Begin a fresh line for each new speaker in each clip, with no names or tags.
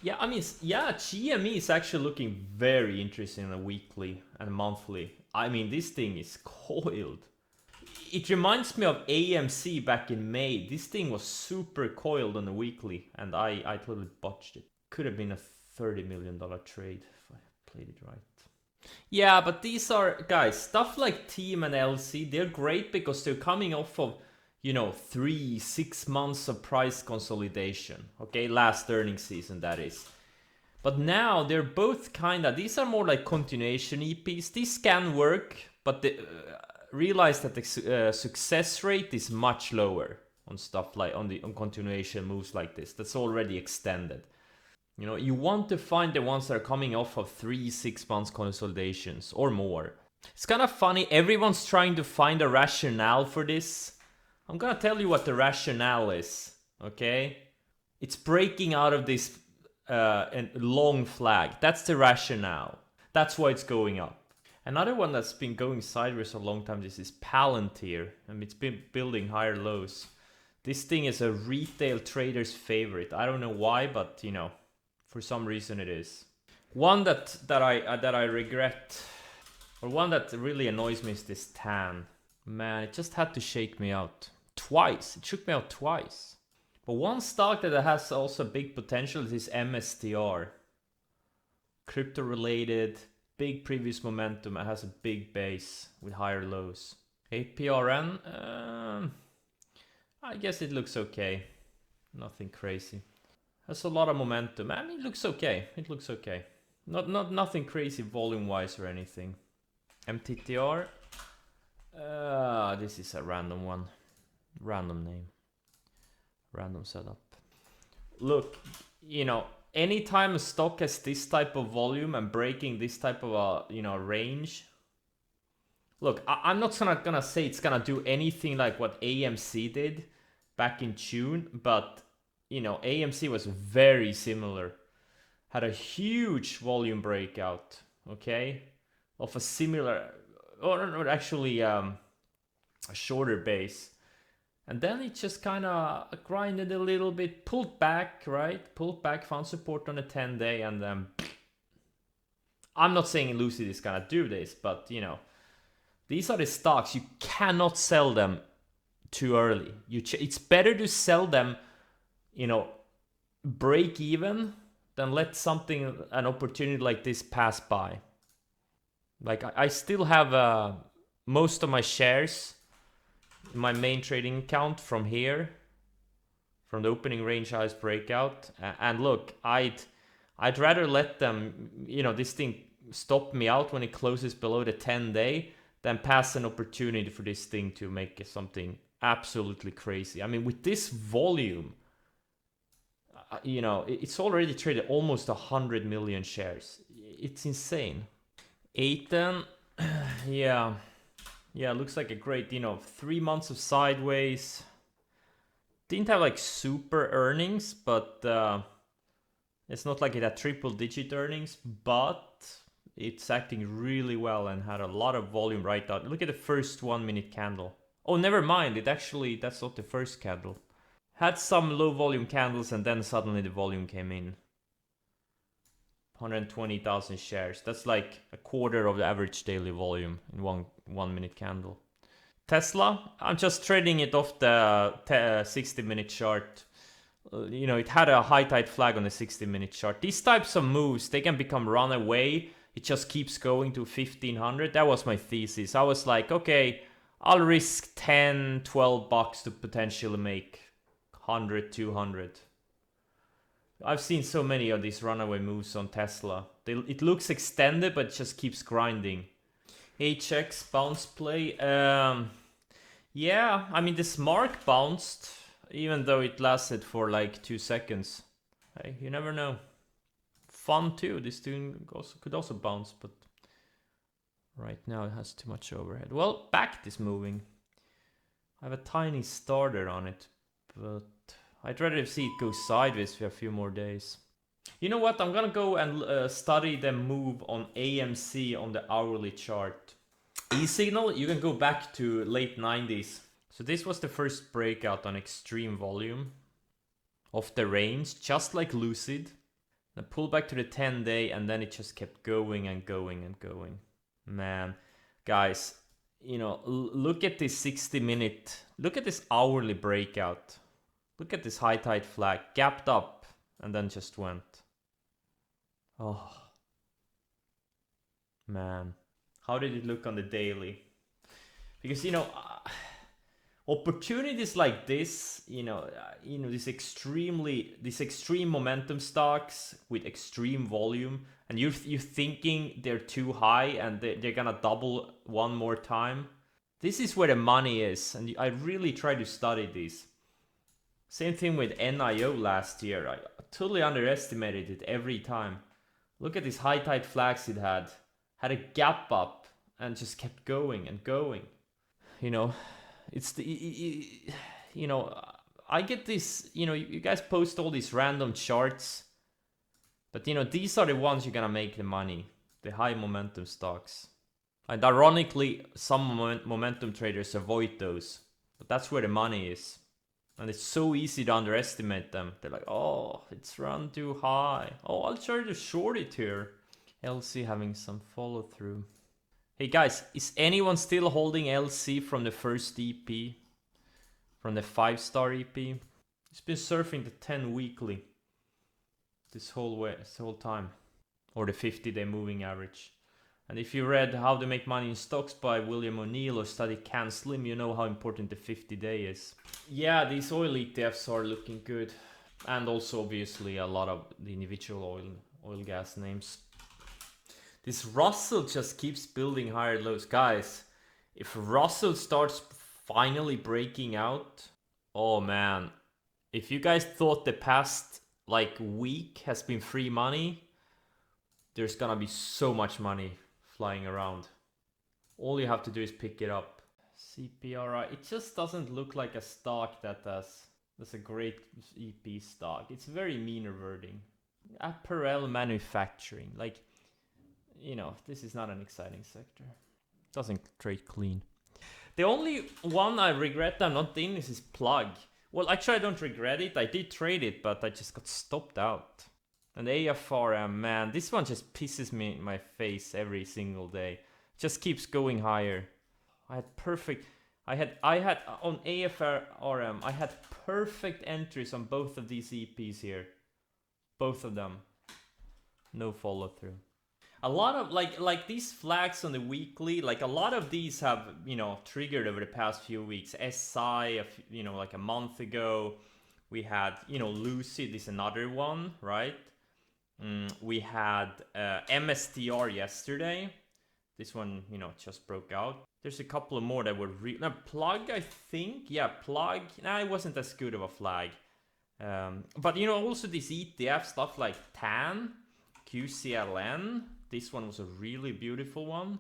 Yeah, I mean, yeah, GME is actually looking very interesting on a weekly and monthly. I mean, this thing is coiled. It reminds me of AMC back in May. This thing was super coiled on a weekly, and I totally botched it. Could have been a $30 million trade if I played it right. Yeah, but these are, guys, stuff like Team and LC, they're great because they're coming off of, 3-6 months of price consolidation. Okay, last earnings season, that is. But now they're both these are more like continuation EPs. These can work, but realize that the success rate is much lower on stuff like on continuation moves like this. That's already extended. You want to find the ones that are coming off of 3-6 months consolidations or more. It's kind of funny. Everyone's trying to find a rationale for this. I'm gonna tell you what the rationale is. Okay, it's breaking out of this long flag. That's the rationale. That's why it's going up. Another one that's been going sideways for a long time, this is Palantir. It's been building higher lows. This thing is a retail trader's favorite. I don't know why, but for some reason it is. One that I regret, or one that really annoys me, is this tan. Man, it just had to shake me out. Twice. It shook me out twice. But one stock that has also big potential is this MSTR. Crypto related, big previous momentum. It has a big base with higher lows. APRN, I guess it looks okay. Nothing crazy. Has a lot of momentum. I mean, it looks okay. It looks okay. Nothing crazy volume wise or anything. MTTR. This is a random one. Random name. Random setup. Look, anytime a stock has this type of volume and breaking this type of a range. Look, I'm not gonna say it's gonna do anything like what AMC did back in June, but AMC was very similar. Had a huge volume breakout, okay, of a similar, or actually a shorter base. And then it just kind of grinded a little bit, pulled back, right? Pulled back, found support on a 10-day, and then I'm not saying Lucid is gonna do this, but these are the stocks. You cannot sell them too early. It's better to sell them, break even, than let an opportunity like this pass by. Like I still have most of my shares in my main trading account from here, from the opening range highs breakout. And look, I'd rather let them, this thing stop me out when it closes below the 10-day than pass an opportunity for this thing to make something absolutely crazy. I mean, with this volume, it's already traded almost 100 million shares. It's insane. Aten, yeah, looks like a great, 3 months of sideways. Didn't have like super earnings, but it's not like it had triple-digit earnings, but it's acting really well and had a lot of volume right out. Look at the first 1-minute candle. Oh, never mind. That's not the first candle. Had some low volume candles and then suddenly the volume came in. 120,000 shares. That's like a quarter of the average daily volume in one minute candle. Tesla, I'm just trading it off the 60-minute chart. It had a high tide flag on the 60-minute chart. These types of moves, they can become runaway. It just keeps going to 1500. That was my thesis. I was like, okay, I'll risk 10, 12 bucks to potentially make 100, 200. I've seen so many of these runaway moves on Tesla. It looks extended, but it just keeps grinding. HX bounce play. Yeah, I mean, this mark bounced, even though it lasted for like 2 seconds. Hey, you never know. Fun too. This thing could also bounce, but right now it has too much overhead. Well, back is moving. I have a tiny starter on it, but I'd rather see it go sideways for a few more days. You know what? I'm gonna go and study the move on AMC on the hourly chart. E-signal, you can go back to late 90s. So this was the first breakout on extreme volume of the range, just like Lucid. The pull back to the 10-day, and then it just kept going and going and going. Man, guys, you know, look at this 60-minute, look at this hourly breakout. Look at this high tide flag, gapped up, and then just went. Oh, man. How did it look on the daily? Because, you know, opportunities like this, this extreme momentum stocks with extreme volume, and you're thinking they're too high and they're gonna double one more time. This is where the money is, and I really try to study these. Same thing with NIO last year. I totally underestimated it every time. Look at these high tide flags it had a gap up and just kept going and going. You know, it's I get this, you guys post all these random charts, but these are the ones you're gonna make the money, the high momentum stocks. And ironically, some momentum traders avoid those, but that's where the money is. And it's so easy to underestimate them. They're like, oh, it's run too high. Oh, I'll try to short it here. LC having some follow through. Hey guys, is anyone still holding LC from the first EP? From the 5-star EP? It's been surfing the 10 weekly this whole time. Or the 50-day moving average. And if you read How to Make Money in Stocks by William O'Neill or study Can Slim, you know how important the 50-day is. Yeah, these oil ETFs are looking good. And also obviously a lot of the individual oil gas names. This Russell just keeps building higher lows. Guys, if Russell starts finally breaking out, oh man. If you guys thought the past week has been free money, there's gonna be so much money flying around. All you have to do is pick it up. CPRI, it just doesn't look like a stock that's a great EP stock. It's very mean reverting. Apparel manufacturing, this is not an exciting sector. Doesn't trade clean. The only one I regret I'm not in is Plug. Well, actually I don't regret it. I did trade it, but I just got stopped out. And AFRM, man, this one just pisses me in my face every single day. Just keeps going higher. I had on AFRM, I had perfect entries on both of these EPs here. Both of them. No follow through. A lot of like these flags on the weekly, a lot of these have, triggered over the past few weeks. SI, like a month ago. We had, Lucid is another one, right? We had MSTR yesterday. This one, just broke out. There's a couple of more that were Plug, I think. Yeah, Plug. Nah, it wasn't as good of a flag. But also this ETF stuff like TAN, QCLN. This one was a really beautiful one.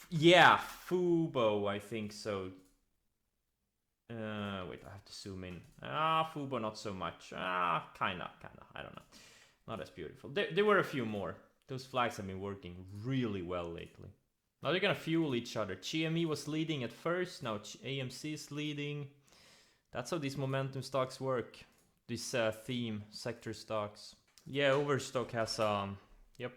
Yeah, Fubo, I think so. Wait, I have to zoom in. Fubo, not so much. Kinda. I don't know. Not as beautiful. There were a few more. Those flags have been working really well lately. Now they're gonna fuel each other. GME was leading at first. Now AMC is leading. That's how these momentum stocks work. This theme, sector stocks. Yeah, Overstock has yep,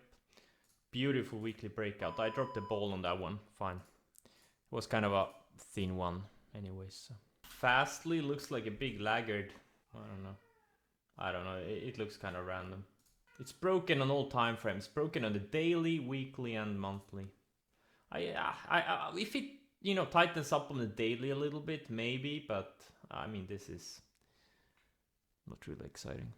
beautiful weekly breakout. I dropped the ball on that one. Fine. It was kind of a thin one, anyways. Fastly looks like a big laggard. I don't know. It looks kind of random. It's broken on all time frames. Broken on the daily, weekly, and monthly. If it tightens up on the daily a little bit, maybe. But I mean, this is not really exciting.